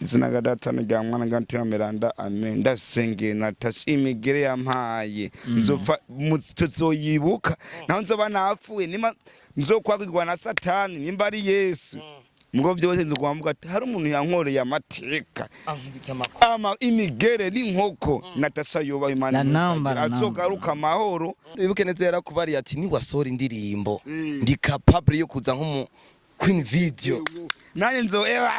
izina ga data n'irya mwana n'irya Miranda amen. Ndasengeye Natasha imigere yampaye nzopfa tuzoyibuka naho nzoba napfuye nima nzokwagirwa na Satani nimba ari Yesu mugo byose nzokwambuka hari umuntu yankoreye amateka imigere n'inkoko Natasha yoba Imana azogaruka amahoro. Wibuke neza yarakubariye ati ni wasora indirimbo ndi capable yo kuza nko Queen Video nanye nzoeba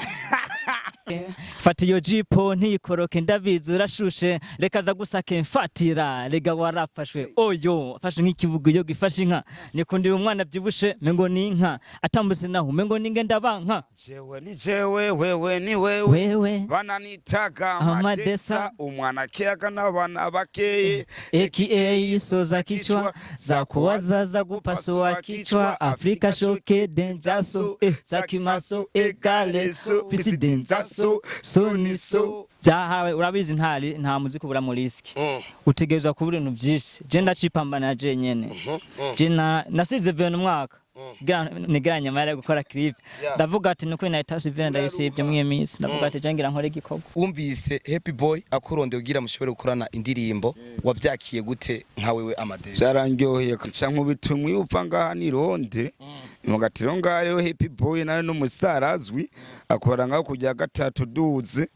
fata iyo jipo ntikoroke ndabizi urashushe reka za gusake mfatira rega warafashwe oyo afashe nk'ikivugo yo gifashe inka nikundi umwana byibushe mengo ni inka atambuze naho mengo ninge ndabanka jewe ni jewe wewe ni wewe bananitaga Amadesa umwana kiyaga n'abana bakeye aka isoza kichwa za kuwaza za gupasua kichwa Afrika shoke denjaso za kimaso egaleso pisi denjaso so niso byahawe urabizi nta muziki ubura muri risk utegerezwa kubura ibintu byinshi je ndacipambana je nyene je nasize vyo n'umwaka niganya mara gukora clip ndavuga ati nuko Natasha Vena ndayisibye mwiye minsi ndavuga ati jangira nkore gikorwa. Umvise Happy Boy akuronde ugira mushobore gukorana indirimbo wavyakiye gute nka wewe Amadesa? Zarangyoheye canke bitumwe upfa ngaha ni ronde mugatiro ngaho Happy Boy nawe n'umustarazwi akora ngaho kujya gatatu duze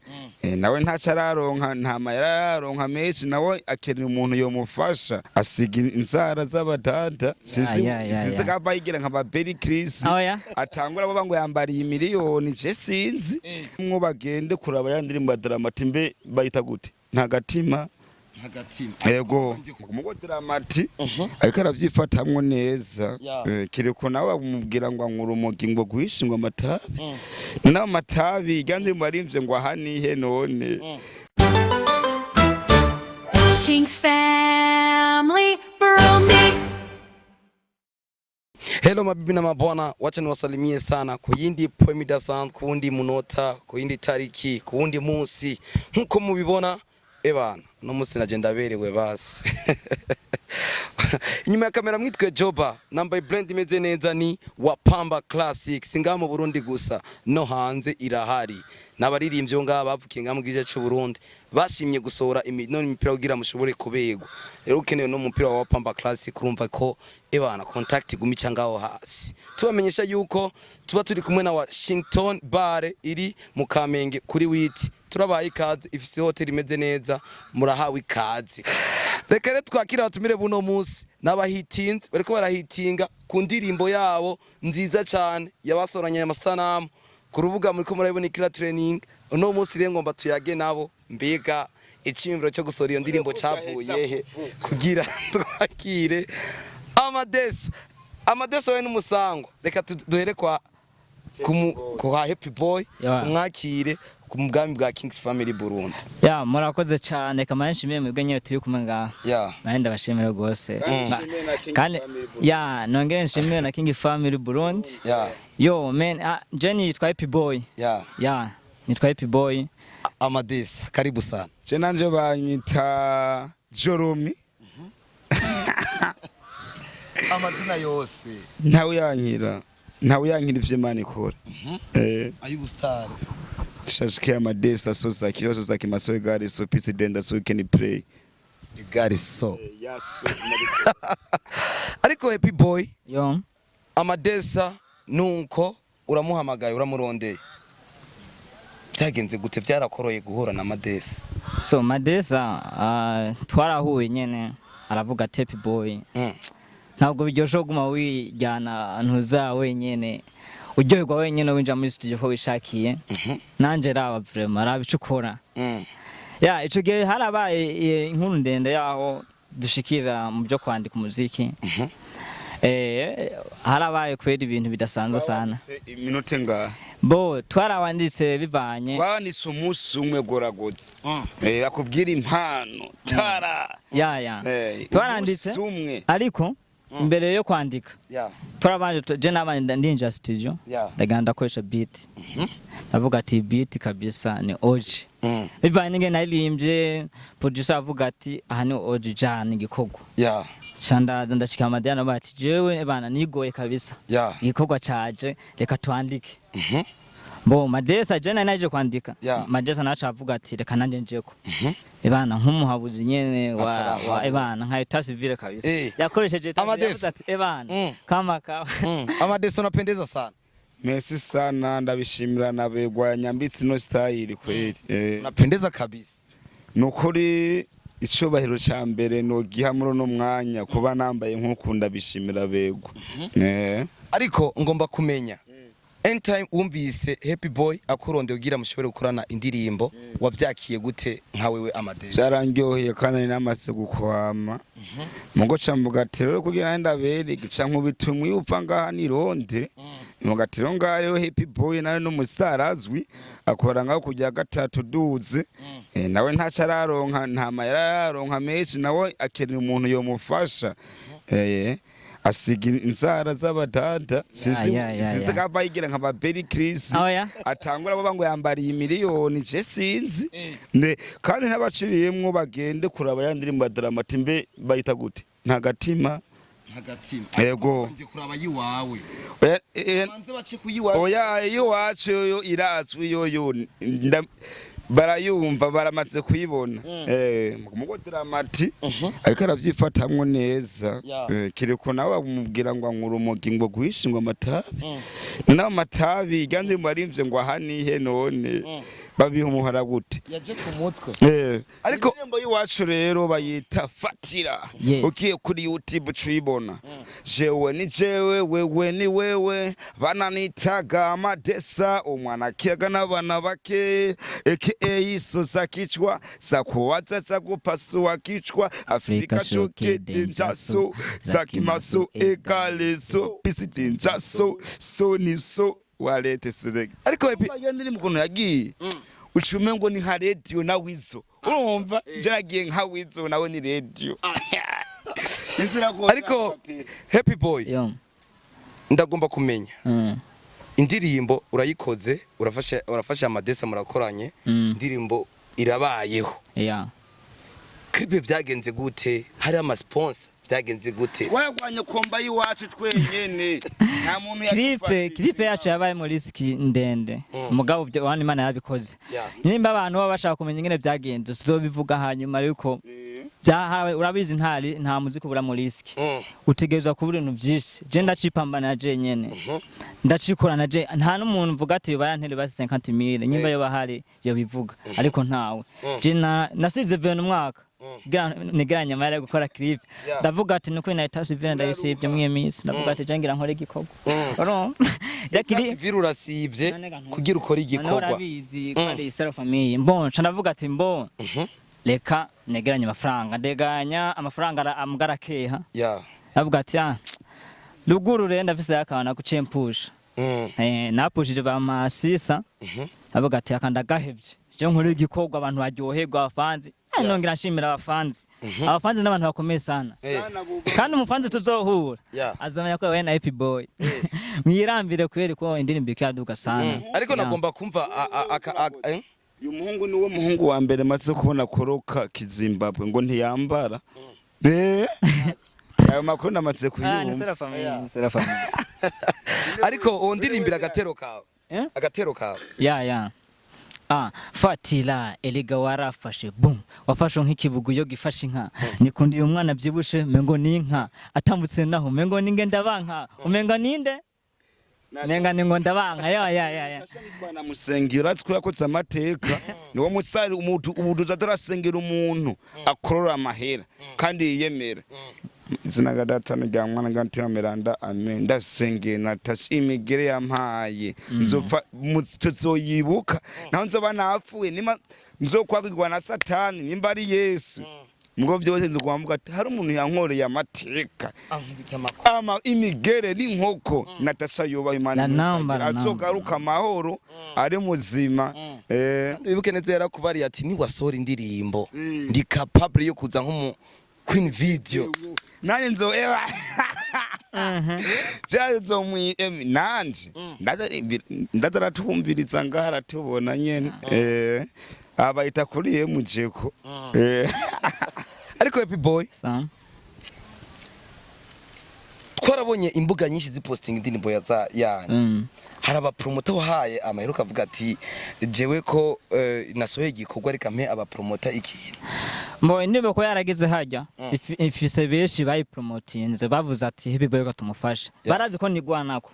nawe ntacararonka nta mayara yaronka menshi nawe akeneye umuntu yo mufasha asiga inzara z'abadada sinzi kava yigira nka Babeli Chris atangura bo bango yambariye miliyoni je sinzi mwo bagende kuraba yandirimba Dramati mbe bayita gute ntagatima yego mugo Dramati ariko aravyifatamwo neza kireko nawe bamubwira ngo ankura umugi ngo guhishingwa amatabi nawe amatabi yandirimba arimvye ngo ahanihe none King's family Burundi. Hello mabibi na mabwana, wacha niwasalimie sana ku yindi poemida sound, ku wundi munota, ku yindi tariki, ku wundi munsi. Nkuko mubibona ebana no munsi nagenda berewe basi. Inyuma ya kamera mwitwe Joba, nambaye blend imeze neza ni Wapamba Classic, singa mu Burundi gusa no hanze irahari. Nabaririmbye ngaba bavukiye ngamwe gice cyo Burundi bashimye gusohora none imipira kugira mushobore kubegwa. Rero ukeneye no mupira wa Wapamba Classic urumva ko ebana contact gumica ngaho hasi. Tubamenyesha yuko tuba turi kumwe na Washington Bar iri mu Kamenge kuri Witi. Turabaye ikaze ifise hotel imeze neza murahawe ikaze. Reka rero twakira batumire buno munsi n'abahitinze bariko barahitinga ku ndirimbo yabo nziza cyane yabasoranye amasanamu ku rubuga muri ko murabona ikira training uno munsi rero ngomba tuyage nabo mbega icyimviro cyo gusora iyo ndirimbo cyavuye he kugira twakire Amadesa we n'umusango. Reka duhere kwa Happy Boy tumwakire ku mugambi bwa King's Family Burundi. Murakoze cyane kamara nshimiye mwebwe nyewe turi kumwe ngaha. Nahenda bashimira gose. Kandi nongere nshimiye na King's Family Burundi. Yo man, Jenny yitwa Happy Boy. Nitwa Happy Boy. Amadesa karibu sana. Je nanje banyita Joromi. Amazina yose ntawe yankira ivyo Imana ikora. Ayu star Shashike Amadesa so za kiroso za kimasoe gari so peace denda so you can pray. Gari so. Yes. Ariko Happy Boy. Amadesa nuko uramuhamagaye uramurondeye. Byagenze gute byarakoroye guhura na Amadesa? So Amadesa twarahuye nyene aravuga Happy Boy. Ntabwo biryosho guma wijyana ntuza wenyene uryoherwa wenyene winja muri studio ko wishakiye nanje raba vraiment arabicukora ico gihe harabaye inkuru ndende yaho dushikira mu byo kwandika umuziki harabaye kwera ibintu bidasanzwe sana iminota nga bo twarawanditse bivanye wanitse umunsi umwe goragoze akubwira impano tara twaranditse ariko mbere yo kwandika turabanje je nabanje ndinja studio ndaganda koresha beat ndavuga ati beat kabisa ni oji bivanye nge naririmbye producer avuga ati aha ni oji jana igikogwa chanda ndashika Madiana bati jewe bana nigoye kabisa igikogwa caje reka twandike Bo Madesa jana naje kwandika. Yeah. Madesa nacha avuga ati reka nanje njeko. Ebana nk'umuhabuzi nyene wa ebana nka eta civile kabisa. Yakoresheje Amadesa ati ebana kama kawa. Amadesa unapendeza sana. Merci sana ndabishimira nabegwa nyambitsi no style kweli. Unapendeza kabisa. Nukuri icubahiro ca mbere no gihamuro no mwanya kuba nambaye nk'ukunda bishimira begwa. Ariko ngomba kumenya anytime wumvise Happy Boy akuronde ugira mushobore gukorana indirimbo wavyakiye gute nka wewe Amadesa? Byarangyoheye kandi namaze gukwama. Mugo cambugatero kugira ndabere gica nk'ubitumwe upfa ngaha ni Londres. Mugatiro ngaho Happy Boy nawe n'umustarazwi akora ngaho kujya gatatu duze. Nawe ntacararonka nta mayara yaronka menshi nawe akeneye umuntu yo mufasha. Asiga inzara z'abadada sizi kava yigira nka baberi Chris atangura bo bango yambariye imiliyoni je sinzi kandi n'abaciriyemwo bagende kuraba yandirimbo Dramati mbe bayita gute nta gatima yego nje kuraba yiwawe manze bace kuyiwawe oya yiwacu yo irazwi yo barayumva baramaze kuyibona mugo Dramati ariko aravyifatamwo neza kireko nawe bamubwira ngo ankura umugingo guhishingwa amatabi nawe amatabi gandi marimvye ngo ahanihe none babiha umuhara gute yaje ku mutwe ariko nembo yiwacu rero bayita fatira ukiye kuri YouTube cuyibona jewe ni jewe wewe ni wewe bananitaga Amadesa umwana kiyaga n'abana bake isoza kichwa za kuwaza za kupasua kichwa Afrika shoke denjaso za kimaso egaleso pisi denjaso so ni so walete sirege ariko yandiri mukono yagiye ucume ngo ni nka radio na wizo urumva jaragiye nka wizo nawe ni radio ariko Happy Boy ndagomba kumenya indirimbo urayikoze urafasha Amadesa murakoranye indirimbo irabayeho clip vyagenze gute hari ama sponsor vyagenze gute wagwanye komba yiwacu twenyene nta muntu clip yacu yabaye muri riski ndende umugabo wani Imana yabikoze nimba abantu baba bashaka kumenya ingene vyagenze tuzobivuga hanyuma ariko urabizi nta muziki ubura muri riski utegerezwa kubura ibintu byinshi je ndacipambana je nyene ndacikorana je nta n'umuntu uvuga ati bayantere basi 50000 nyimba yo bahari yo bivuga ariko ntawe je nasize 20 mwaka nigeranya mara gukora clip ndavuga ati nuko na Eta Civile ndayisibye mwiye minsi ndavuga ati jangira nkore igikorwa yakiri Civile urasivye kugira ukora igikorwa urabizi kandi isara famille mbonca ndavuga ati leka negeranya amafaranga ndeganya amafaranga amugara keha ndavuga ati ruguru renda vise yakana kucempusha napushije ba masisa ndavuga ati akandagahevye je nkore igikorwa abantu baryoherwa abafanzi nongera nshimira abafanzi abafanzi n'abantu bakomeye sana kandi umufanzi tuzohura azamenya ko wewe na Happy Boy mwirambire kweri ko indirimbo ikaduka sana ariko nagomba kumva uyu muhungu niwo muhungu wa mbere maze kubona koroka Kizimbabwe ngo ntiyambara ayo makuru namaze kuyumva ariko ondirimbira agatero kawe fatira eliga warafashe boom wafashe nk'ikibugu yo gifashe inka nikundi uyu mwana byibushe mengo ninka atambutse naho mengo ninge ndabanka umenga ninde nenga ningo ndabanka twana musengera twakotsa amateka niwo mustari umuntu zatorasengera umuntu akorora amahera kandi yiyemera izina gadata n'rya mwana gantiyo Miranda amen ndasengeye natashimigere yampaye nzopfa tuzoyibuka naho nzoba napfuye nima nzokwagirwa na Satani nimba ari Yesu mugo byose nzokwambuka hari umuntu yankoreye amateka imigere n'inkoko natasha yoba Imana azogaruka amahoro ari muzima bibuke neza yarakubari ati ni wasora indirimbo ndi capable yo kuza nko Queen Video nanye nzo jazo nanje ndadaratumbiriza ngara tubona nyene abayita kuri mujeko ariko Happy Boy twarabonye imbuga nyinshi ziposting indirimbo yanyu hari abapromota wahaye amaheruka avuga ati jewe ko nasohoye igikorwa reka mpe abapromota ikintu mbo indirimbo ko yarageze hajya ifise benshi bayipromotinze bavuze ati Happy Boy ko tumufasha barazi ko nigwanako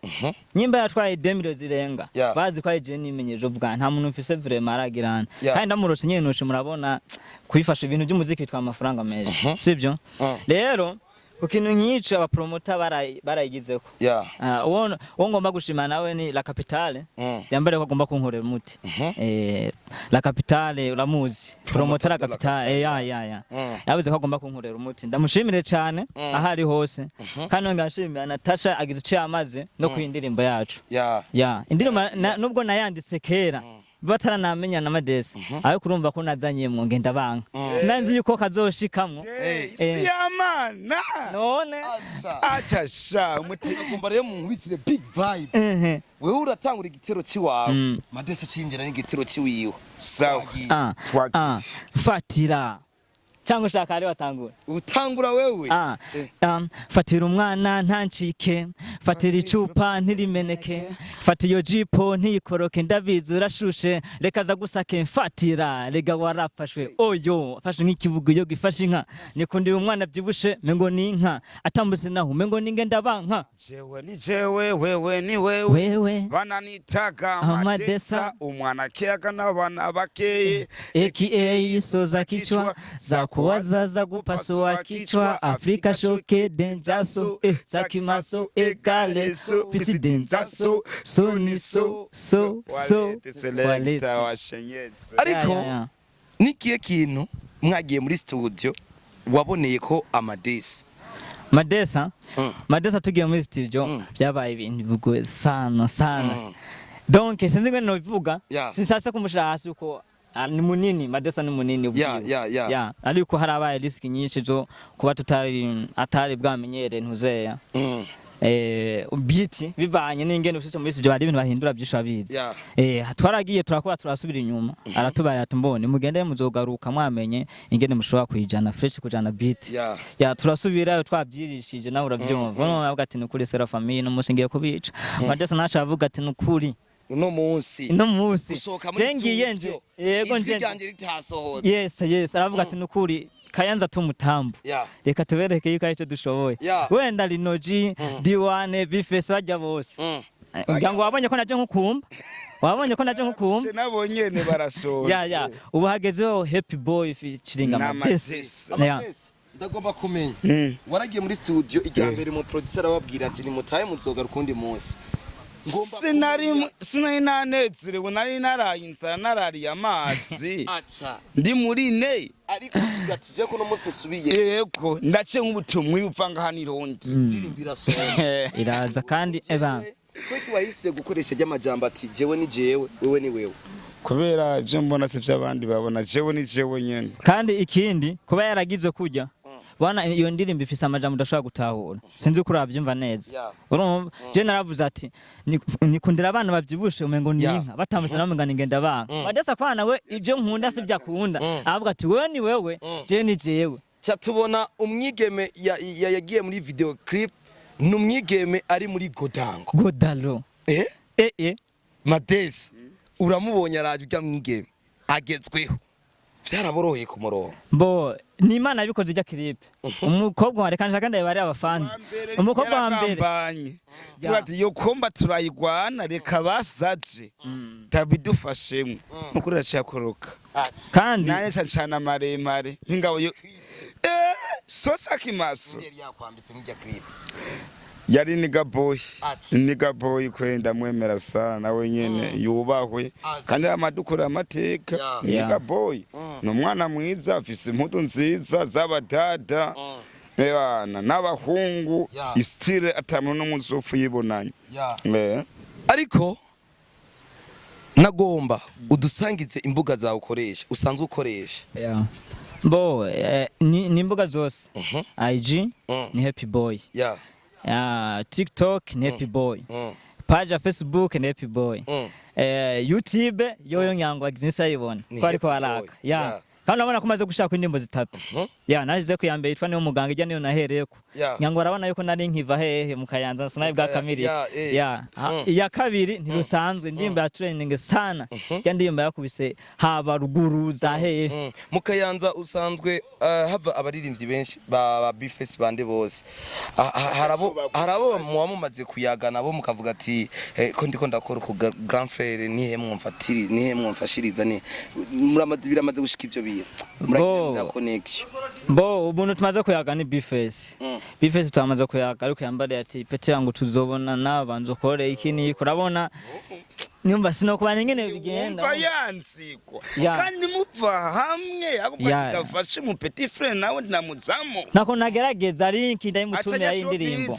nyimba yatwaye 2000 zirenga bazi ko aje nimenyeje ubwa nta muntu mfise vraiment aragirana kandi ndamurose nyene noshe murabona kwifasha ibintu by'umuziki bitwa amafaranga menshi sivyo rero ukintu nyico abapromota barayigizeko uwo ngomba gushima nawe ni La Capitale yambere ko agomba kunkorera umuti La Capitale uramuzi promota La Capitale yabuze ko agomba kunkorera umuti ndamushimire cyane ahari hose kandi ngashimira Natasha agize icyo yamaze no kwindirimbo yacu indirimbo nubwo nayanditse kera bataranamenya na Madesi ariko urumva ko nazanye mu ngenda banga sinanzi yuko kazoshikamwo siyamana none acha sha umutima kumva rero mu nkubitire big vibe wewe uratangura igitero ciwawe Madesi cinjira n'igitero ciwiwe sawa fatira cyangwa ushaka ari watangura utangura wewe fatira umwana ntancike fatira icupa ntirimeneke fatiyo jipo ntikoroke ndabizi urashushe reka za gusake mfatira rega warafashwe oyo fashe nk'ikivugo yo gifashe inka nikundira umwana byibushe mengo ni inka atambutse naho mengo ninge ndabanka jewe ni jewe wewe ni wewe bananitaga Madesa umwana kiyaga n'abana bakeye aka soza kichwa za kuwaza za kupasua kichwa Afrika shoke denjaso za kimaso ekaleso pisi denjaso soniso waleta washenyeze ariko nikiye kintu mwagiye muri studio waboneye ko Madesa tugiye muri studio byabaye ibintu bigoye sana donc sinzi ngo no bivuga sinsasa kumushahasi uko ni munini Madesa ni munini ubwiye ariko harabaye risk nyinshi zo kuba atari bwamenyere ntuzeya beat bivanye n'ingene ushice muri studio bari ibintu bahindura byishabizi twaragiye turakora turasubira inyuma aratubaye atumbone mugende muzogaruka mwamenye ingene mushobora kwijana fresh kujana beat turasubira twabyirishije nawe urabyumva none avuga ati nukuri Sera famille no musingiye kubica Madesa nacha avuga ati nukuri no munsi cengiye nje yego nje yes aravuga ati nukuri Kayanza tumutambo reka tubereke yuko icyo dushoboye wenda Linoji D1 Bifese bajya bose ngango wabonye ko naje nkukumba nabonye ne barashoje ubu hagezeho Happy Boy featuring Madesa ndagomba kumenya waragiye muri studio igambere mu producer ababwira ati ni mutaye muzoga rukundi munsi sinari nanezerewe nari naraye inzara narariye amazi ndi muri ne ariko gatije ko no munsi subiye yego ndace nk'ubutumwa y'upfanga hano irondi ndirimbira so iraza kandi kweki wahise gukoresha ry'amajambo ati jewe ni jewe wewe ni wewe kubera ivyo mbona se vy'abandi babona jewe ni jewe nyene kandi ikindi kuba yaragize kujya bana iyo ndirimbo ifise amajambo ndashaka gutahura sinzi ko urabyumva neza urumva je naravuze ati nikundira abana bavyibushe umengo ni inka batamuse namwe ngenda banga Madesa kwana we ivyo nkunda se byakunda avuga ati wewe ni wewe je ni jewe cyatubona umwigeme yagiye muri video clip numwigeme ari muri Godalo Madesa uramubonye araje ujya mwigeme agezweho byaraboroheye ku murongo bo ni Imana yabikoze ijya clip umukobwa wa reka nshaka ndabare abafanzi umukobwa wa mbere twati yo komba turayigwana reka basaje tabidufashemwe mukuru racakoroka kandi nane cyane maremare ingabo yo sosa kimaso yakwambitse mu clip yari niga boy kwenda mwemera sana nawe nyene yubahwe kandi amadukura amateka niga boy no mwana mwiza afise impudu nziza z'abadada bana n'abahungu istire atamwe no muzofu yibonanye ariko nagomba udusangize imbuga zawe ukoresha usanzwe ukoresha bo ni imbuga zose IG ni Happy Boy TikTok ni Happy Boy page ya Facebook ni Happy Boy YouTube yoyo nyango agize sayibona ko ariko araka kandi urabona ko umaze gushaka indirimbo zitatu ya naje ku ya mbere yitwa niyo muganga ijya niyo nahereyeko nyango urabona yuko nari nkiva hehe mu Kayanza sinaye bwa kamiri ya iya kabiri ntirusanzwe indirimbo ya training sana ya ndirimbo yakubise haba ruguru za hehe mu Kayanza usanzwe hava abaririmbyi benshi ba Bface bande bose harabo mumaze kuyagana bo mukavuga ati ko ndiko ndakora ku grand frère nihe mwumfashiriza ni biramaze gushika ivyo biye muragira connection bo ubuntu tumaze kuyaga ni Bface Bface twamaze kuyaga ariko yambare ati pete yangu tuzobona nabanzo kore iki ni kurabona nyumva sino kubana nyene bigenda umva yanziko kandi muva hamwe akubwira fashe mu petit frère nawe ndamuzamo nako nagerageza link ndayimutumira y'indirimbo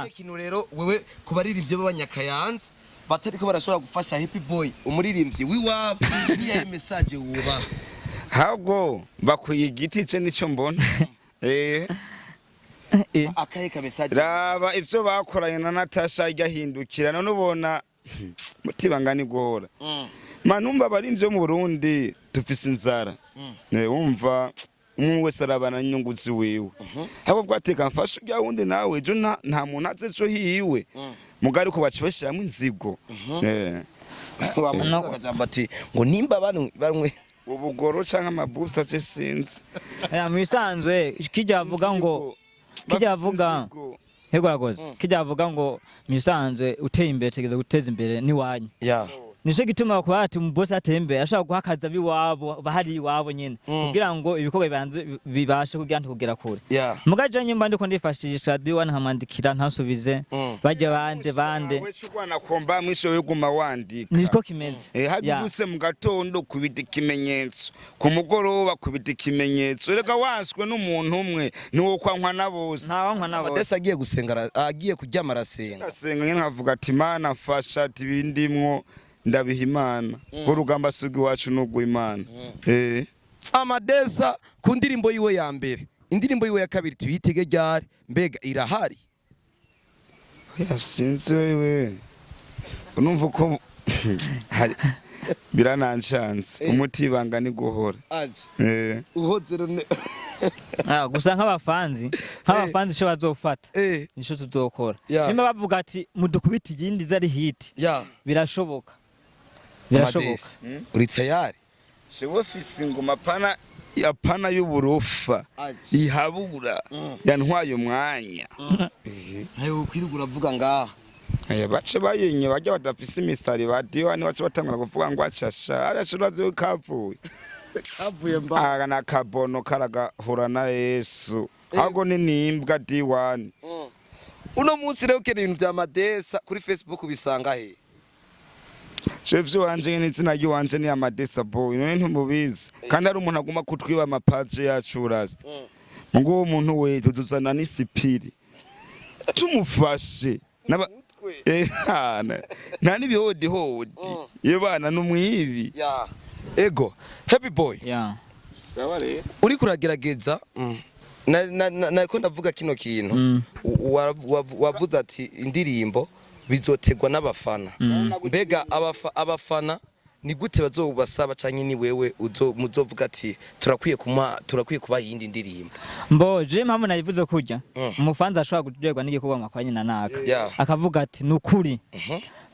ikintu rero wewe kubaririmbye b'abanyakayanza batari ko barashobora gufasha Happy Boy umuririmbyi wiwabo niye message wuba hago bakwiye igiti ce nico mbona akaye ka message raba ivyo bakoranye na Natasha igahindukira none ubona mutibangani gora manumva barimvye mu Burundi tufise inzara wumva wese arabana inyungu ziwiwe habo bwateka mfasha ujya wundi nawe ejo nta muntu aze ejo hiwe mugari ko bacibashiramo inzigo ati ngo nimba bamwe ubugoro canke amabusta ce sinzi mwisanzwe kijya avuga ngo Hego yakoze kijya avuga ngo mwisanzwe uteye imbere tegeza guteza imbere ni wanyu nico gituma ko ati umbosi atembe ashaka guhakaza biwabo bahari iwabo nyene kugira ngo ibikorwa bibanze bibashe kugenda kugera kure mugaje nyimba ndiko ndifashisha diwana nkamandikira ntasubize bajye bande we cyugwana komba mwisho weguma wandika niko kimeze hagudutse mu gatondo kubita ikimenyetso ku mugoroba kubita ikimenyetso rega wanswe n'umuntu umwe niwo kwankwa nabose ntawankwa nabose Adesa agiye gusenga agiye kuryama arasenga nyine nkavuga ati Imana mfasha ati bindimwo ndabiha Imana ko rugamba sugi wacu nubwo Imana Amadesa ku ndirimbo yiwe ya mbere indirimbo yiwe ya kabiri tuyitege ryari mbega irahari yasinze wewe unumva ko birananshanze umutibanga ni guhora uhoze rone gusa nk'abafanzi cyo bazofata nico tuzokora nimba bavuga ati mudukubita igindi zari hit birashoboka uri tayari shewe fisi ingoma apana y'uburufa ihabura yantwaye umwanya hayo kwirugura avuga ngaha bace bayenye bajya badafise imistari badiwa ni bace batangura kuvuga ngo acasha arashuraze kavuye mba na kabono karagahura na Yesu hago ni nimbwa diwani uno munsi rero kene ibintu bya Amadesa kuri Facebook bisanga he Chefzi wanje n'izina ry'iwanje ni Amadesa boy none ntumubizi kandi ari umuntu aguma kutwiba amapage yacu rasta ngo umuntu we tuduzana n'isipiri tumufashe naba nta n'ibihodi yebana n'umwibi ego Happy Boy sawa rero uri kuragerageza nako ndavuga kino kintu wavuze ati indirimbo bizotegwa n'abafana mbega abafana ni gute bazobasaba canke ni wewe muzovuga ati turakwiye kuba yindi ndirimbo mbo je mpamvu nayivuze kurya umufanza ashobora guterwa n'igikorwa mwakwanye na naka akavuga ati nukuri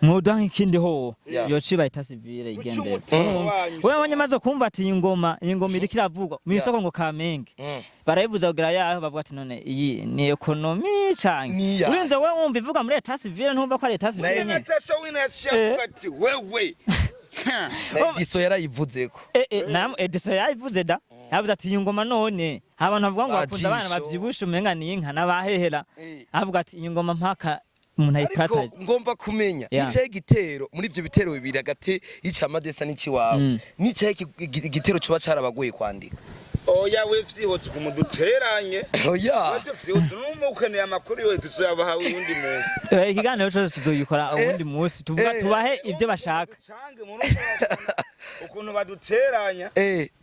mudanka ikindi ho yociba itasivire igendera wewe wanyamaze kumva ati ingoma iri kiravugwa mu isoko ngo Kamenge barayibuza kugira yaho bavuga ati none iyi ni economy canke urinze wewe wumva ivuga muri etasivire ntumva ko ari etasivire nyine Natasha wina yavuga ati wewe Ediso yarayivuzeko nam Ediso yayivuze da yavuze ati ingoma none abantu bavuga ngo bakunze abana bavyibusha umenga ni inka nabahehera avuga ati ingoma mpaka umuntu ayikata ngomba kumenya nicaye igitero muri ivyo bitero bibiri hagati y'icya Amadesa n'iciwawe nicaye igitero cuba carabagoye kwandika oya we vyihotse kumuduteranye oya vyihotse n'umukeneye amakuru yo tuzoyabaha undi munsi ikiganiro cyose tuzoyikora ubundi munsi tuvuga tubahe ivyo bashaka ukuntu baduteranya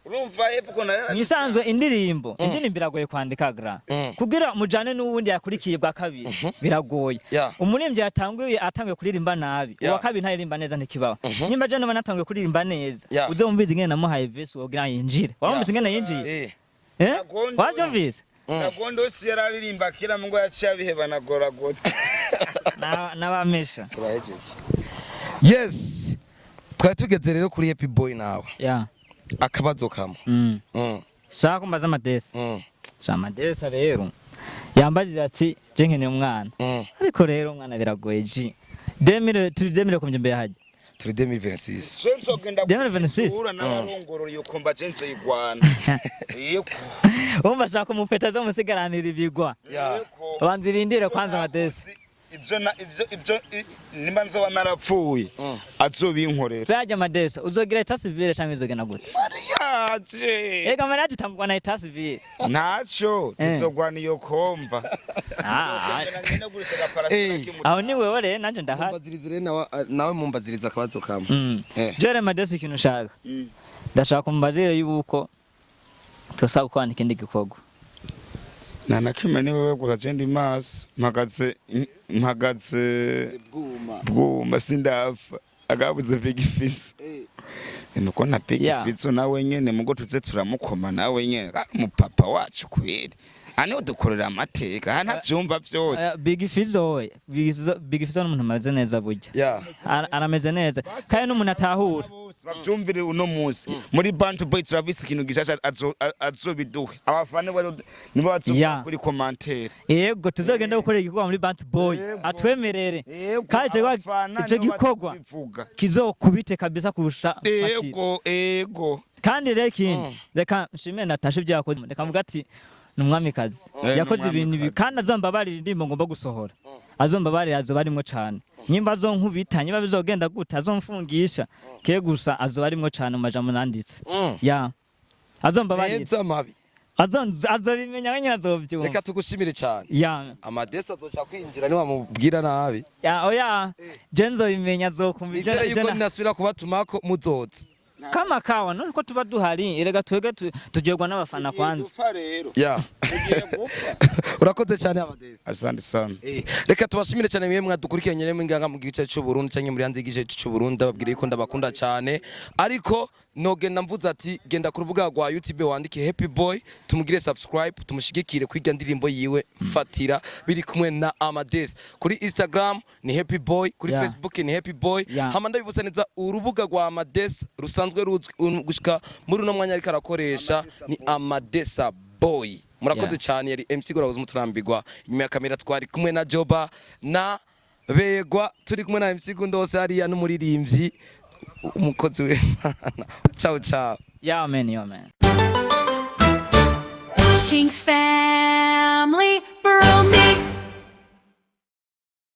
urumva hepo ukuntu mwisanzwe indirimbo iragoye kwandika gra kugira mujane n'uwundi yakurikiye bwa kabiri biragoye umurimbyi atanguye kuririmba nabi uwa kabiri ntaririmba neza ntikibaho nyimba je none natanguye kuririmba neza uzomviza ingene namuhaye verse wogira yinjire warumvise ingene yinjire wavyumvise Nagondo si yararirimba kira mungo yaciye abiheba nagoragotse n'abamesha yes twari tugeze rero kuri Happy Boy nawe akabazo kamwe shaka kumbaza amadesi amadesi rero yambajije ati je nkeneye umwana ariko rero umwana biragoye ji 2000 kumye mbere haje turi 2026 Chenzo genda 2026 ura nararongorora iyo komba Chenzo igwana yeko umva shaka umupeta zo musigaranira ibigwa banzirindire kwanza amadesi ibyo nimba nzoba narapfuye azobinkorera byaje amadesi uzogira eta civile cyangwa izogena gute mariage ega mariage tambwa na eta civile nacho tuzogwana iyo komba aho ni wewe rero nanje ndahari mumbazirize nawe mumbaziriza akabazo kamwe jere amadesi ikintu ushaka ndashaka kumbazire yuko twasa kwandika ikindi gikorwa nanakime ni wewe kugagenda imaso mpagaze bwuma sindafa agabuze big fist nuko na big fist nawe nyene mugo tuze turamukoma nawe nyene umupapa wacu kweri ane udukorera amateka hana byumva byose big fist oye big fist n'umuntu amaze neza burya arameze neza kandi n'umuntu atahura bavyumvire uno munsi muri Bantu Boy Travis ikintu gishasha azobiduhe abafane nibo bazovuga kuri commentaire yego tuzogenda gukorera igikorwa muri Bantu Boy atwemerere kaje ico gikorwa kizokubite kabisa kurusha ego kandi rero ikindi reka nshimire Natasha ibyo yakoze reka mvuga ati numwamikazi yakoze ibintu kandi azombabarira indimbo ngomba gusohora azombabarira azobarimwo cyane nyimba zo nkubita nyimba bizogenda gute azomfungisha ke gusa azobarimwo cyane mu majambo nanditse azombabarira neza mabi azobimenya nyine azovyumva reka tugushimire cyane amadesi azoca kwinjira ni wamubwira nabi oya jenzo bimenya azokumva yuko ninasubira kubatumako muzoza kama kawa none ko tuba duhari erega twege tugerwa n'abafana kwanza urakoze cyane amadesi asante sana reka tubashimire cyane mwe mwadukurikiranye rero mwinganga mu gice cy'u Burundi cyangwa muri hanze y'igice cy'u Burundi babwire ko ndabakunda cyane ariko nogenda mvuze ati genda ku rubuga rwa YouTube wandike Happy Boy tumugire subscribe tumushigikire kwiga ndirimbo yiwe fatira biri kumwe na Amadesi kuri Instagram ni Happy Boy kuri Facebook ni Happy Boy hama ndabibutsa neza urubuga rwa Amadesi rusanzwe ruzwi gushika muri uno mwanya ariko arakoresha ni Amadesa Boy murakoze cyane yari MC Gorabuze muturambirwa inyuma ya kamera twari kumwe na Joba na Begwa turi kumwe na MC Gundose hariya n'umuririmbyi umukozi we ciao ciao man King's family Burundi